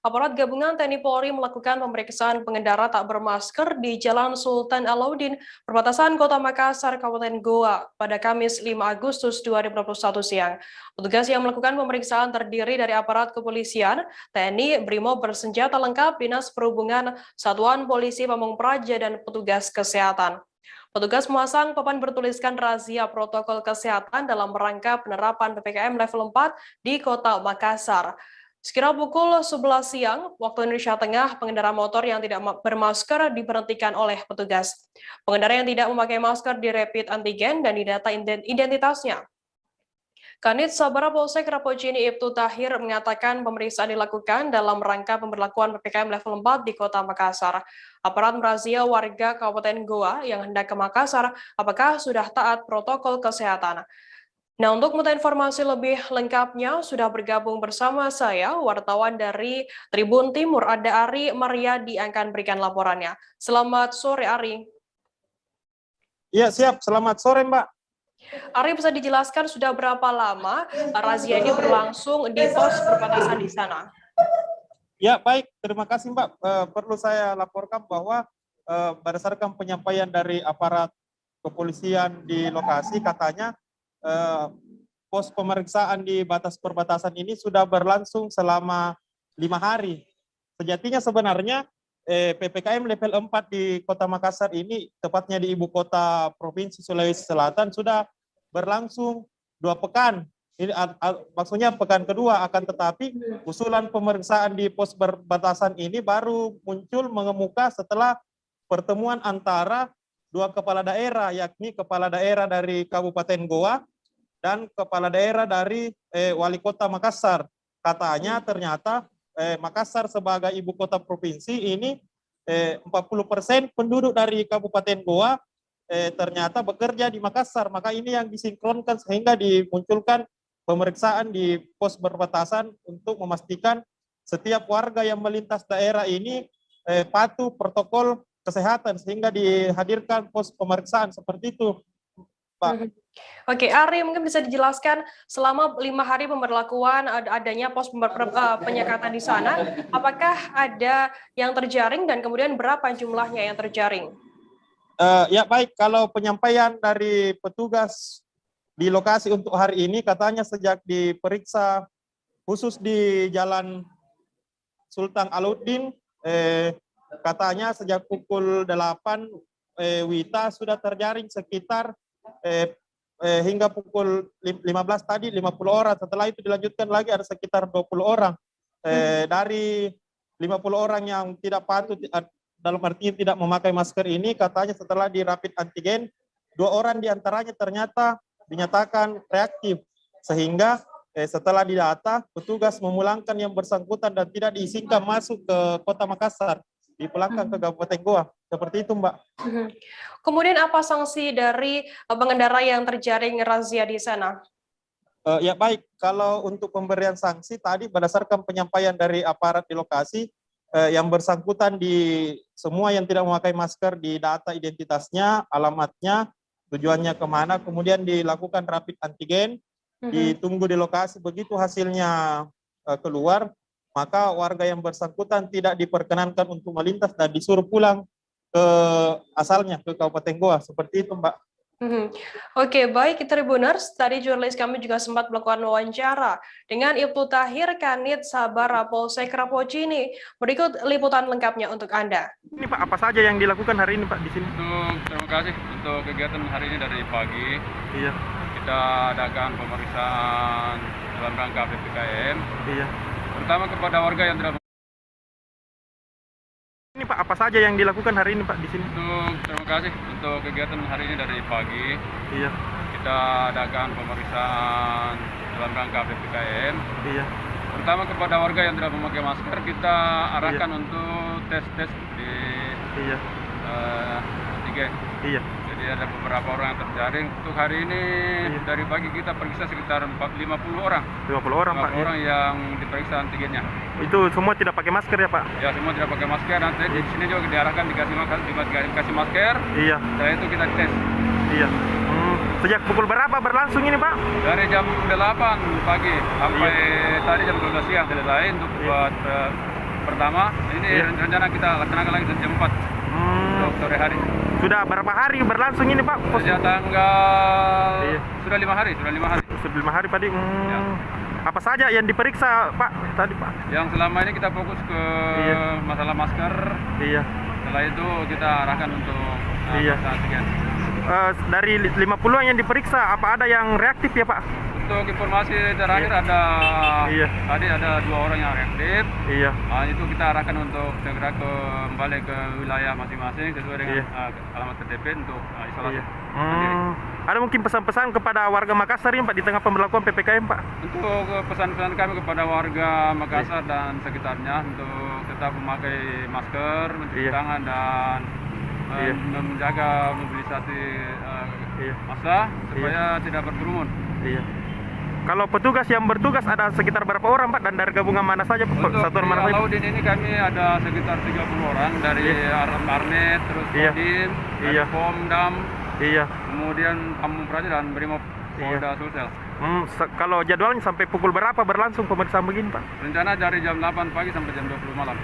Aparat gabungan TNI Polri melakukan pemeriksaan pengendara tak bermasker di Jalan Sultan Alauddin, perbatasan Kota Makassar, Kabupaten Goa, pada Kamis 5 Agustus 2021 siang. Petugas yang melakukan pemeriksaan terdiri dari aparat kepolisian, TNI, Brimob bersenjata lengkap, Dinas Perhubungan, Satuan Polisi Pamung Praja, dan petugas kesehatan. Petugas memasang papan bertuliskan razia protokol kesehatan dalam rangka penerapan PPKM level 4 di Kota Makassar. Sekira pukul 11 siang, waktu Indonesia Tengah, pengendara motor yang tidak bermasker diberhentikan oleh petugas. Pengendara yang tidak memakai masker direpit antigen dan didata identitasnya. Kanit Sabara Polsek Rapocini Ibtu Tahir mengatakan pemeriksaan dilakukan dalam rangka pemberlakuan PPKM level 4 di Kota Makassar. Aparat merazia warga Kabupaten Goa yang hendak ke Makassar apakah sudah taat protokol kesehatan. Nah, untuk mengetahui informasi lebih lengkapnya, sudah bergabung bersama saya, wartawan dari Tribun Timur, ada Ari Mariadi yang akan berikan laporannya. Selamat sore, Ari. Iya, siap. Selamat sore, Mbak. Ari, bisa dijelaskan sudah berapa lama razia ini berlangsung di pos perbatasan di sana? Ya, baik. Terima kasih, Mbak. Perlu saya laporkan bahwa berdasarkan penyampaian dari aparat kepolisian di lokasi, katanya pos pemeriksaan di batas perbatasan ini sudah berlangsung selama 5 hari. Sejatinya sebenarnya PPKM level 4 di Kota Makassar ini, tepatnya di ibu kota Provinsi Sulawesi Selatan, sudah berlangsung 2 pekan. Ini maksudnya pekan kedua, akan tetapi usulan pemeriksaan di pos perbatasan ini baru muncul mengemuka setelah pertemuan antara 2 kepala daerah, yakni kepala daerah dari Kabupaten Goa dan kepala daerah dari Wali Kota Makassar. Katanya ternyata Makassar sebagai ibu kota provinsi ini 40% penduduk dari Kabupaten Goa ternyata bekerja di Makassar. Maka ini yang disinkronkan sehingga dimunculkan pemeriksaan di pos perbatasan untuk memastikan setiap warga yang melintas daerah ini patuh protokol kesehatan, sehingga dihadirkan pos pemeriksaan seperti itu, Pak. Oke, Ari, mungkin bisa dijelaskan selama 5 hari pemberlakuan adanya pos penyekatan di sana, apakah ada yang terjaring dan kemudian berapa jumlahnya yang terjaring? Ya, baik. Kalau penyampaian dari petugas di lokasi untuk hari ini, katanya sejak diperiksa khusus di Jalan Sultan Alauddin, katanya sejak pukul 8 WITA sudah terjaring sekitar hingga pukul 15 tadi 50 orang. Setelah itu dilanjutkan lagi ada sekitar 20 orang. Dari 50 orang yang tidak patuh, dalam artinya tidak memakai masker ini, katanya setelah di rapid antigen, 2 orang diantaranya ternyata dinyatakan reaktif. Sehingga setelah didata, petugas memulangkan yang bersangkutan dan tidak diizinkan masuk ke Kota Makassar, dipulangkan ke Kabupaten Goa. Seperti itu, Mbak. Kemudian apa sanksi dari pengendara yang terjaring razia di sana? Ya, baik. Kalau untuk pemberian sanksi tadi berdasarkan penyampaian dari aparat di lokasi, yang bersangkutan di semua yang tidak memakai masker di data identitasnya, alamatnya, tujuannya kemana, kemudian dilakukan rapid antigen, ditunggu di lokasi. Begitu hasilnya keluar, maka warga yang bersangkutan tidak diperkenankan untuk melintas dan disuruh pulang ke asalnya, ke Kabupaten Goa. Seperti itu, Mbak. Oke, baik Tribuners, tadi jurnalis kami juga sempat melakukan wawancara dengan Ibtu Tahir, Kanit Sabara Polsek Rapocini. Berikut liputan lengkapnya untuk Anda. Ini Pak, apa saja yang dilakukan hari ini Pak di sini? Terima kasih untuk kegiatan hari ini dari pagi. Iya. Kita adakan pemeriksaan dalam rangka PPKM. Iya. Terutama kepada warga yang tidak. Ini Pak, apa saja yang dilakukan hari ini Pak di sini? Terima kasih untuk kegiatan hari ini dari pagi. Iya. Kita adakan pemeriksaan dalam rangka PPKM. Iya. Terutama kepada warga yang tidak memakai masker, kita arahkan untuk tes di antigen. Iya. Jadi ada beberapa orang yang terjaring. Untuk hari ini dari pagi kita periksa sekitar 50 orang. 50 orang Pak. 50 orang yang diperiksa antigennya. Itu semua tidak pakai masker ya Pak? Ya, semua tidak pakai masker. Nanti di sini juga diarahkan dikasih masker. Iya. Setelah itu kita tes. Iya. Sejak pukul berapa berlangsung ini Pak? Dari jam 8 pagi sampai tadi jam 12 siang selesai untuk buat pertama. Ini Iya. rencana kita laksanakan lagi jam 4 untuk sore hari. Sudah berapa hari berlangsung ini Pak? Sejak tanggal Iya. sudah 5 hari, sudah 5 hari. Sudah 5 hari tadi. Ya. Apa saja yang diperiksa Pak tadi Pak? Yang selama ini kita fokus ke Iya. masalah masker. Iya. Setelah itu kita arahkan untuk Iya. pemeriksaan antigen. Dari 50 yang diperiksa, apa ada yang reaktif ya Pak? Untuk informasi terakhir ada Iya. tadi ada 2 orang yang reaktif. Iya. Itu kita arahkan untuk segera kembali ke wilayah masing-masing sesuai dengan Iya. alamat KTP untuk isolasi Iya. mandiri. Ada mungkin pesan-pesan kepada warga Makassar ini Pak di tengah pemberlakuan PPKM Pak? Untuk pesan-pesan kami kepada warga Makassar dan sekitarnya untuk tetap memakai masker, mencuci Iya. tangan dan Iya. menjaga mobilisasi Iya. massa supaya tidak berkerumun. Iya. Kalau petugas yang bertugas ada sekitar berapa orang Pak dan dari gabungan mana saja Pak? Untuk Satuan mana di saja? Laudin ini kami ada sekitar 30 orang dari Armet, terus Iya. Kodim, dari Iya. Pomdam, Iya. kemudian Pamung Praja dan Brimob Iya. Polda Sulsel. Kalau jadwalnya sampai pukul berapa berlangsung pemeriksaan begini Pak? Rencana dari jam 8 pagi sampai jam 20 malam.